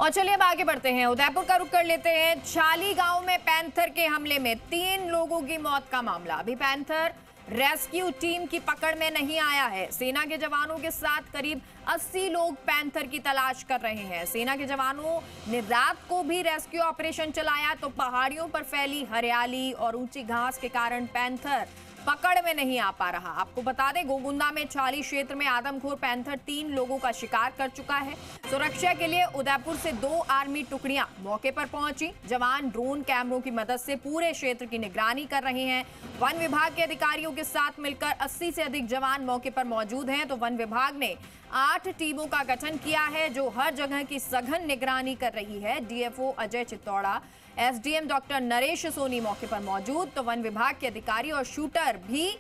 और चलिए अब आगे बढ़ते हैं, उदयपुर का रुख कर लेते हैं। छाली गांव में पैंथर के हमले में 3 लोगों की मौत का मामला। अभी पैंथर रेस्क्यू टीम की पकड़ में नहीं आया है। सेना के जवानों के साथ करीब 80 लोग पैंथर की तलाश कर रहे हैं। सेना के जवानों ने रात को भी रेस्क्यू ऑपरेशन चलाया तो पहाड़ियों पर फैली हरियाली और ऊंची घास के कारण पैंथर पकड़ में नहीं आ पा रहा। आपको बता दें, गोगुंदा में छाली क्षेत्र में आदमखोर पैंथर 3 लोगों का शिकार कर चुका है। सुरक्षा के लिए उदयपुर से 2 आर्मी टुकड़ियां मौके पर पहुंची। जवान ड्रोन कैमरों की मदद से पूरे क्षेत्र की निगरानी कर रहे हैं। वन विभाग के अधिकारियों के साथ मिलकर 80 से अधिक जवान मौके पर मौजूद हैं। तो वन विभाग ने 8 टीमों का गठन किया है जो हर जगह की सघन निगरानी कर रही है। DFO Ajay Chittora, SDM doctor Naresh Soni मौके पर मौजूद। तो वन विभाग के अधिकारी और शूटर भी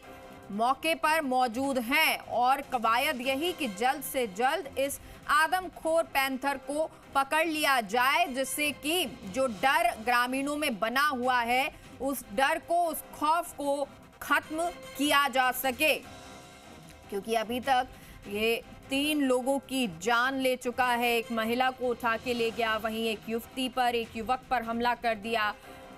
मौके पर मौजूद हैं और कवायद यही कि जल्द से जल्द इस आदमखोर पैंथर को पकड़ लिया जाए, जिससे कि जो डर ग्रामीणों में बना हुआ है उस डर को, उस खौफ को खत्म किया जा सके। क्योंकि अभी तक ये 3 लोगों की जान ले चुका है। एक महिला को उठा के ले गया, वहीं एक युवती पर, एक युवक पर हमला कर दिया।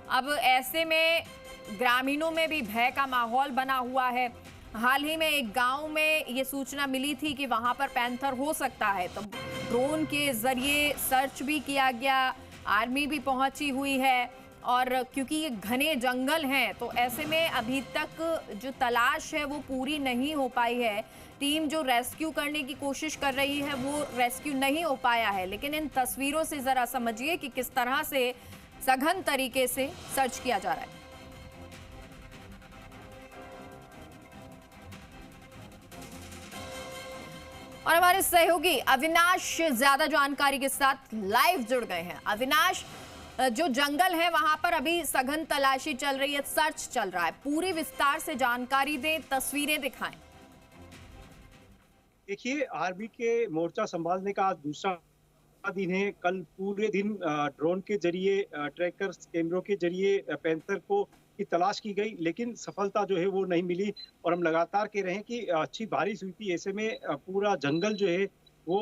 अब ऐसे में ग्रामीणों में भी भय का माहौल बना हुआ है। हाल ही में एक गांव में ये सूचना मिली थी कि वहां पर पैंथर हो सकता है, तो ड्रोन के जरिए सर्च भी किया गया, आर्मी भी पहुंची हुई है। और क्योंकि ये घने जंगल हैं तो ऐसे में अभी तक जो तलाश है वो पूरी नहीं हो पाई है। टीम जो रेस्क्यू करने की कोशिश कर रही है वो रेस्क्यू नहीं हो पाया है। लेकिन इन तस्वीरों से जरा समझिए कि किस तरह से सघन तरीके से सर्च किया जा रहा है। और हमारे सहयोगी अविनाश ज्यादा जानकारी के साथ लाइव जुड़ गए हैं। अविनाश, जो जंगल है वहां पर अभी सघन तलाशी चल रही है, सर्च चल रहा है, पूरी विस्तार से जानकारी दें, तस्वीरें दिखाएं। देखिए, आर्मी के मोर्चा संभालने का आज दूसरा दिन है। कल पूरे दिन ड्रोन के जरिए, ट्रैकर कैमरों के जरिए पैंथर को की तलाश की गई, लेकिन सफलता जो है वो नहीं मिली। और हम लगातार कह रहे हैं कि अच्छी बारिश हुई थी, ऐसे में पूरा जंगल जो है वो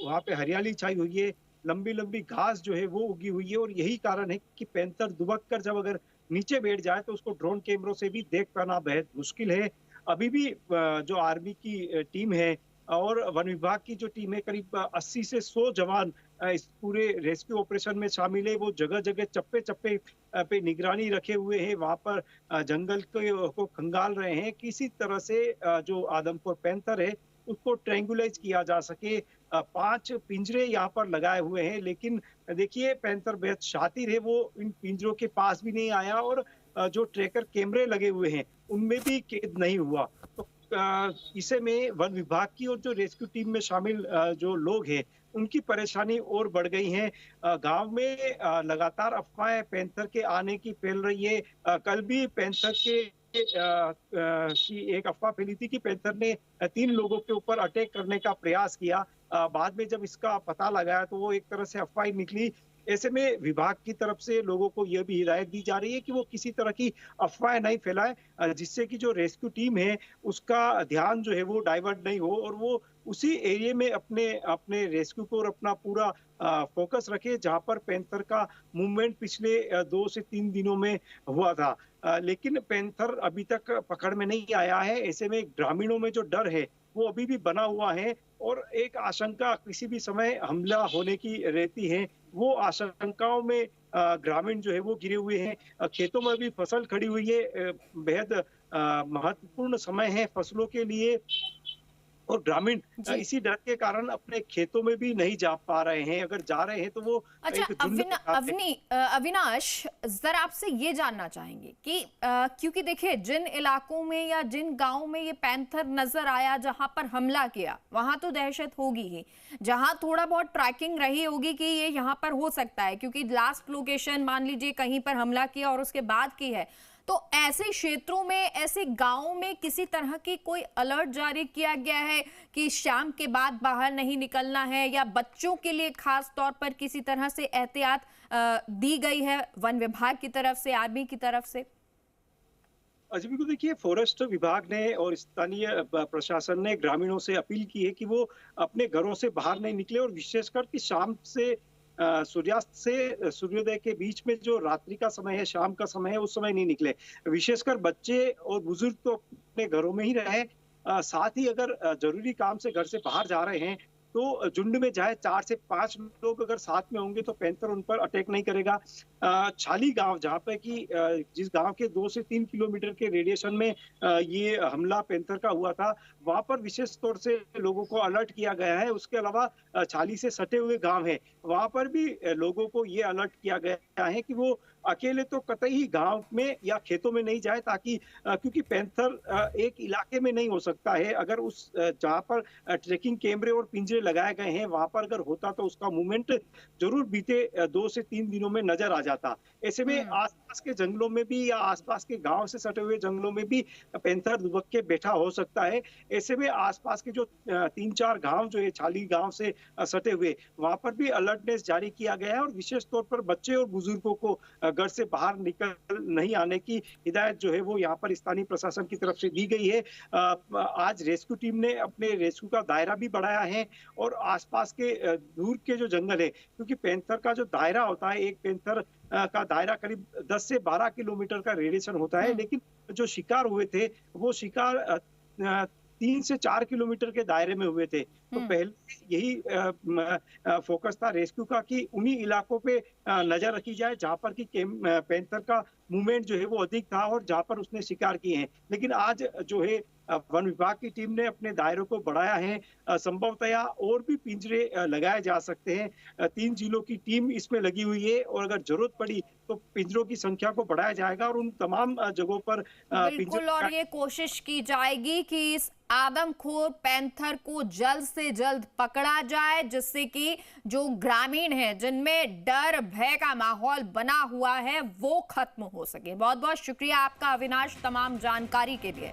वहाँ पे हरियाली छाई हुई है, लंबी लंबी घास जो है वो उगी हुई है। और यही कारण है कि पैंथर दुबक कर जब अगर नीचे बैठ जाए तो उसको ड्रोन कैमरों से भी देख पाना बेहद मुश्किल है। अभी भी जो आर्मी की टीम है और वन विभाग की जो टीम है, करीब 80 से 100 जवान इस पूरे रेस्क्यू ऑपरेशन में शामिल है। वो जगह जगह चप्पे चप्पे पे निगरानी रखे हुए हैं, वहां पर जंगल को खंगाल रहे हैं, किसी तरह से जो आदमखोर पैंथर है उसको ट्रैंगुलाइज किया जा सके। 5 पिंजरे यहाँ पर लगाए हुए हैं, लेकिन देखिए पैंथर बेहद शातिर है, वो इन पिंजरों के पास भी नहीं आया और जो ट्रैकर कैमरे लगे हुए हैं उनमें भी कैद नहीं हुआ। तो इसे में वन विभाग की और जो रेस्क्यू टीम में शामिल जो लोग हैं उनकी परेशानी और बढ़ गई है। गांव में लगातार अफवाहें पैंथर के आने की फैल रही है। कल भी पैंथर के की एक अफवाह फैली थी कि पैंथर ने 3 लोगों के ऊपर अटैक करने का प्रयास किया। बाद में जब इसका पता लगाया तो वो एक तरह से अफवाह ही निकली। ऐसे में विभाग की तरफ से लोगों को यह भी हिदायत दी जा रही है कि वो किसी तरह की अफवाह नहीं फैलाए, जिससे कि जो रेस्क्यू टीम है उसका ध्यान जो है वो डाइवर्ट नहीं हो और वो उसी एरिया में अपने अपने रेस्क्यू को और अपना पूरा फोकस रखे जहां पर पैंथर का मूवमेंट पिछले 2 से 3 दिनों में हुआ था। लेकिन पैंथर अभी तक पकड़ में नहीं आया है। ऐसे में ग्रामीणों में जो डर है वो अभी भी बना हुआ है और एक आशंका किसी भी समय हमला होने की रहती है। वो आशंकाओं में ग्रामीण जो है वो गिरे हुए हैं। खेतों में भी फसल खड़ी हुई है, बेहद महत्वपूर्ण समय है फसलों के लिए और ग्रामीण इसी डर के कारण अपने खेतों में भी नहीं जा पा रहे हैं। अगर जा रहे हैं तो वो अच्छा, अविनाश, जरा आपसे ये जानना चाहेंगे कि क्योंकि देखिए जिन इलाकों में या जिन गांवों में ये पैंथर नजर आया, जहां पर हमला किया, वहां तो दहशत होगी ही। जहां थोड़ा बहुत ट्रैकिंग रही होगी कि ये यहाँ पर हो सकता है, क्योंकि लास्ट लोकेशन मान लीजिए कहीं पर हमला किया और उसके बाद की है, तो ऐसे क्षेत्रों में, ऐसे गांवों में किसी तरह की कोई अलर्ट जारी किया गया है कि शाम के बाद बाहर नहीं निकलना है, या बच्चों के लिए खास तौर पर किसी तरह से एहतियात दी गई है वन विभाग की तरफ से, आर्मी की तरफ से? अजय को देखिए, फॉरेस्ट विभाग ने और स्थानीय प्रशासन ने ग्रामीणों से अपील की है कि वो अपने घरों से बाहर नहीं निकले और विशेषकर कि शाम से सूर्यास्त से सूर्योदय के बीच में जो रात्रि का समय है, शाम का समय है, उस समय नहीं निकले। विशेषकर बच्चे और बुजुर्ग तो अपने घरों में ही रहे। साथ ही अगर जरूरी काम से घर से बाहर जा रहे हैं तो झुंड में जाए, 4 से 5 लोग अगर साथ में होंगे तो पैंथर उन पर अटैक नहीं करेगा। छाली गांव, जहां पर कि जिस गांव के 2 से 3 किलोमीटर के रेडिएशन में ये हमला पैंथर का हुआ था, वहां पर विशेष तौर से लोगों को अलर्ट किया गया है। उसके अलावा छाली से सटे हुए गांव है, वहां पर भी लोगों को ये अलर्ट किया गया है कि वो अकेले तो कतई ही गांव में या खेतों में नहीं जाए, ताकि क्योंकि पैंथर एक इलाके में नहीं हो सकता है। अगर उस जहां पर ट्रैकिंग कैमरे और पिंजरे लगाए गए हैं वहां पर अगर होता तो उसका मूवमेंट जरूर बीते 2 से 3 दिनों में नजर आ जाता। ऐसे में आसपास के जंगलों में भी या आसपास के गांव से सटे हुए जंगलों में भी पैंथर दुबक के बैठा हो सकता है। ऐसे में आसपास के जो 3-4 गांव जो है छाली गांव से सटे हुए, वहां पर भी अलर्टनेस जारी किया गया है और विशेष तौर पर बच्चे और बुजुर्गों को घर से बाहर निकल नहीं आने की हिदायत जो है वो यहाँ पर स्थानीय प्रशासन की तरफ से दी गई है। आज रेस्क्यू टीम ने अपने रेस्क्यू का दायरा भी बढ़ाया है और आसपास के दूर के जो जंगल है, क्योंकि पैंथर का जो दायरा होता है, एक पैंथर का दायरा करीब 10 से 12 किलोमीटर का रेडिएशन होता है, लेकिन जो शिकार हुए थे वो शिकार 3 से 4 किलोमीटर के दायरे में हुए थे। तो पहले यही फोकस था रेस्क्यू का कि उन्हीं इलाकों पे नजर रखी जाए जहां पर कि पैंथर का मूवमेंट जो है वो अधिक था और जहां पर उसने शिकार किए हैं। लेकिन आज जो है वन विभाग की टीम ने अपने दायरों को बढ़ाया है। संभवतया और भी पिंजरे लगाए जा सकते हैं। 3 जिलों की टीम इसमें लगी हुई है और अगर जरूरत पड़ी तो पिंजरों की संख्या को बढ़ाया जाएगा और उन तमाम जगहों पर बिल्कुल, और ये कोशिश की जाएगी कि इस आदमखोर पैंथर को जल्द से जल्द पकड़ा जाए, जिससे कि जो ग्रामीण हैं जिनमें डर भय का माहौल बना हुआ है वो खत्म हो सके। बहुत बहुत शुक्रिया आपका अविनाश, तमाम जानकारी के लिए।